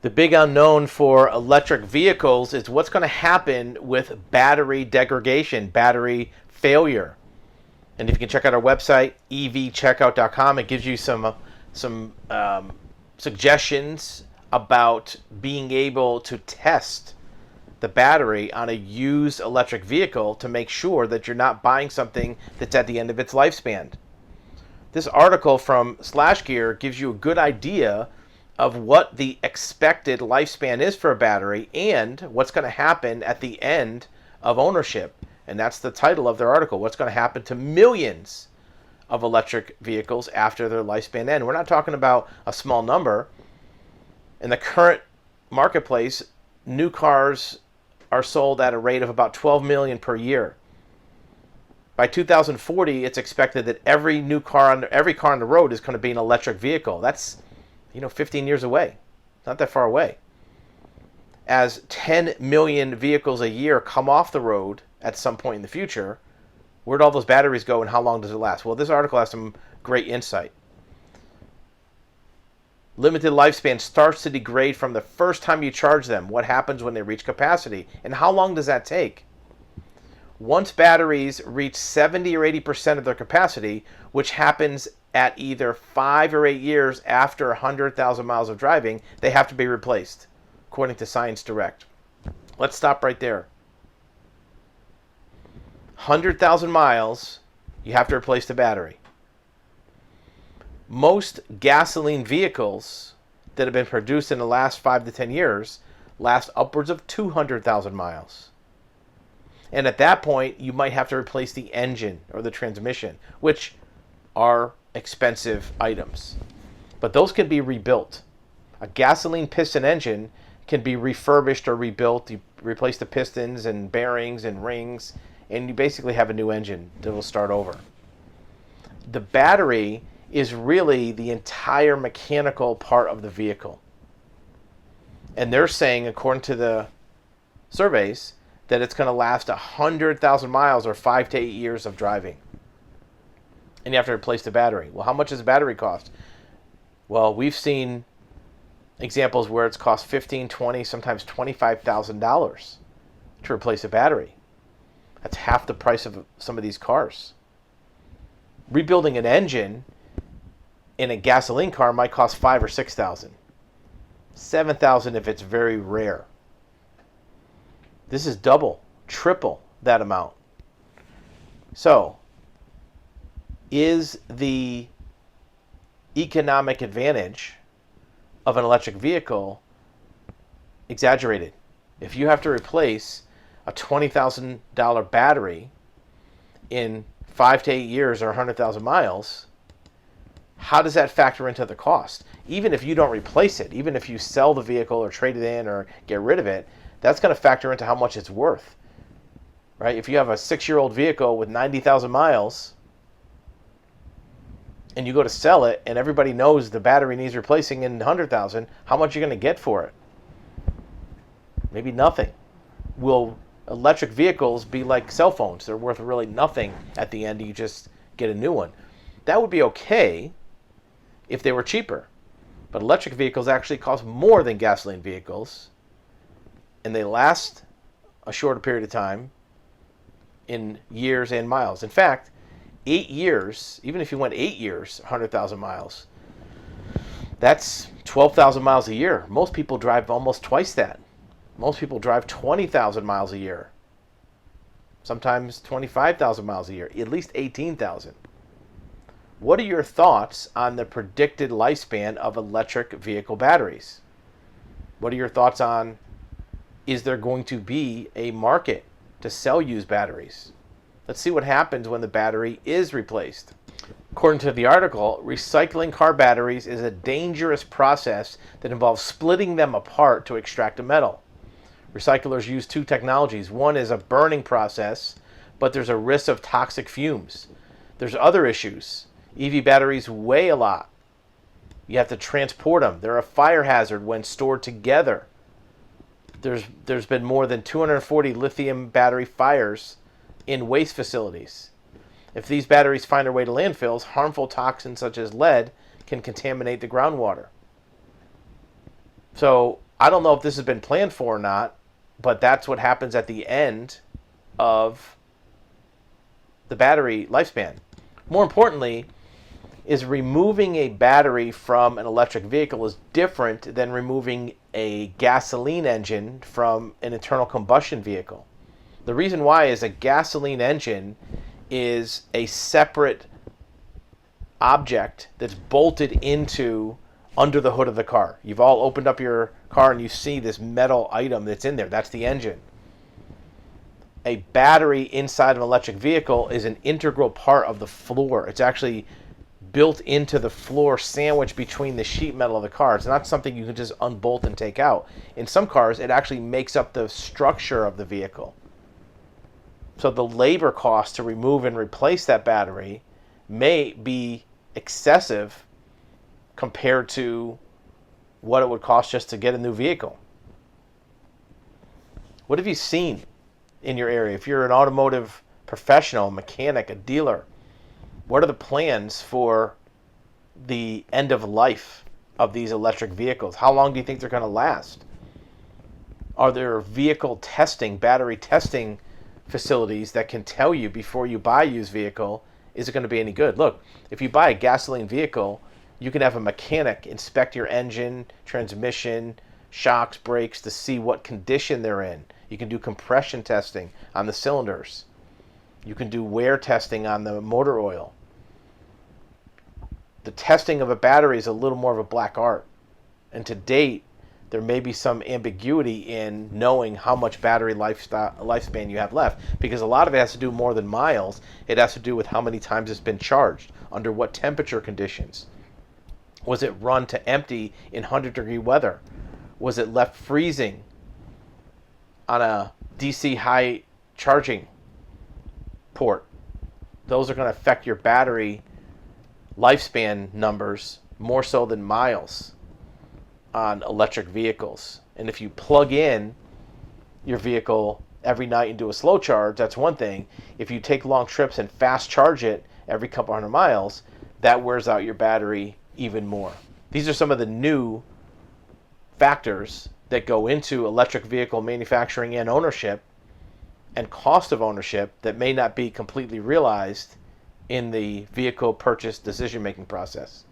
The big unknown for electric vehicles is what's going to happen with battery degradation, battery failure. And if you can check out our website, evcheckout.com, it gives you some suggestions about being able to test the battery on a used electric vehicle to make sure that you're not buying something that's at the end of its lifespan. This article from SlashGear gives you a good idea of what the expected lifespan is for a battery and what's going to happen at the end of ownership. And that's the title of their article, what's going to happen to millions of electric vehicles after their lifespan end. We're not talking about a small number. In the current marketplace, new cars are sold at a rate of about 12 million per year. By 2040, it's expected that every car on the road is going to be an electric vehicle. That's 15 years away. Not that far away. As 10 million vehicles a year come off the road at some point in the future, where'd all those batteries go and how long does it last? Well, this article has some great insight. Limited lifespan starts to degrade from the first time you charge them. What happens when they reach capacity? And how long does that take? Once batteries reach 70 or 80% of their capacity, which happens at either 5 or 8 years after 100,000 miles of driving, they have to be replaced, according to Science Direct. Let's stop right there. 100,000 miles, you have to replace the battery. Most gasoline vehicles that have been produced in the last 5 to 10 years last upwards of 200,000 miles. And at that point, you might have to replace the engine or the transmission, which are expensive items. But those can be rebuilt. A gasoline piston engine can be refurbished or rebuilt. You replace the pistons and bearings and rings, and you basically have a new engine that will start over. The battery is really the entire mechanical part of the vehicle. And they're saying, according to the surveys, that it's going to last 100,000 miles or 5 to 8 years of driving. And you have to replace the battery. Well, how much does the battery cost? Well, we've seen examples where it's cost $15,000, $20,000, sometimes $25,000 to replace a battery. That's half the price of some of these cars. Rebuilding an engine in a gasoline car might cost $5,000 or $6,000. $7,000 if it's very rare. This is double, triple that amount. So, is the economic advantage of an electric vehicle exaggerated? If you have to replace a $20,000 battery in 5 to 8 years or 100,000 miles, how does that factor into the cost? Even if you don't replace it, even if you sell the vehicle or trade it in or get rid of it, that's going to factor into how much it's worth, right? If you have a 6-year-old vehicle with 90,000 miles and you go to sell it and everybody knows the battery needs replacing in 100,000, how much are you going to get for it? Maybe nothing. Will electric vehicles be like cell phones? They're worth really nothing at the end. You just get a new one. That would be okay if they were cheaper. But electric vehicles actually cost more than gasoline vehicles, and they last a shorter period of time in years and miles. In fact, 8 years, even if you went 8 years, 100,000 miles, that's 12,000 miles a year. Most people drive almost twice that. Most people drive 20,000 miles a year. Sometimes 25,000 miles a year, at least 18,000. What are your thoughts on the predicted lifespan of electric vehicle batteries? What are your thoughts on, is there going to be a market to sell used batteries? Let's see what happens when the battery is replaced. According to the article, recycling car batteries is a dangerous process that involves splitting them apart to extract a metal. Recyclers use 2 technologies. One is a burning process, but there's a risk of toxic fumes. There's other issues. EV batteries weigh a lot. You have to transport them. They're a fire hazard when stored together. There's been more than 240 lithium battery fires in waste facilities. If these batteries find their way to landfills, harmful toxins such as lead can contaminate the groundwater. So I don't know if this has been planned for or not, but that's what happens at the end of the battery lifespan. More importantly, is removing a battery from an electric vehicle is different than removing a gasoline engine from an internal combustion vehicle. The reason why is a gasoline engine is a separate object that's bolted into under the hood of the car. You've all opened up your car and you see this metal item that's in there. That's the engine. A battery inside of an electric vehicle is an integral part of the floor. It's actually built into the floor, sandwiched between the sheet metal of the car. It's not something you can just unbolt and take out. In some cars, it actually makes up the structure of the vehicle. So the labor cost to remove and replace that battery may be excessive compared to what it would cost just to get a new vehicle. What have you seen in your area? If you're an automotive professional, mechanic, a dealer, what are the plans for the end of life of these electric vehicles? How long do you think they're going to last? Are there vehicle testing, battery testing facilities that can tell you before you buy a used vehicle, is it going to be any good? Look, if you buy a gasoline vehicle, you can have a mechanic inspect your engine, transmission, shocks, brakes to see what condition they're in. You can do compression testing on the cylinders. You can do wear testing on the motor oil. The testing of a battery is a little more of a black art. And to date, there may be some ambiguity in knowing how much battery lifespan you have left, because a lot of it has to do more than miles. It has to do with how many times it's been charged, under what temperature conditions. Was it run to empty in 100-degree weather? Was it left freezing on a DC high charging port? Those are going to affect your battery lifespan numbers more so than miles on electric vehicles. And if you plug in your vehicle every night and do a slow charge, that's one thing. If you take long trips and fast charge it every couple hundred miles, that wears out your battery even more. These are some of the new factors that go into electric vehicle manufacturing and ownership and cost of ownership that may not be completely realized in the vehicle purchase decision-making process.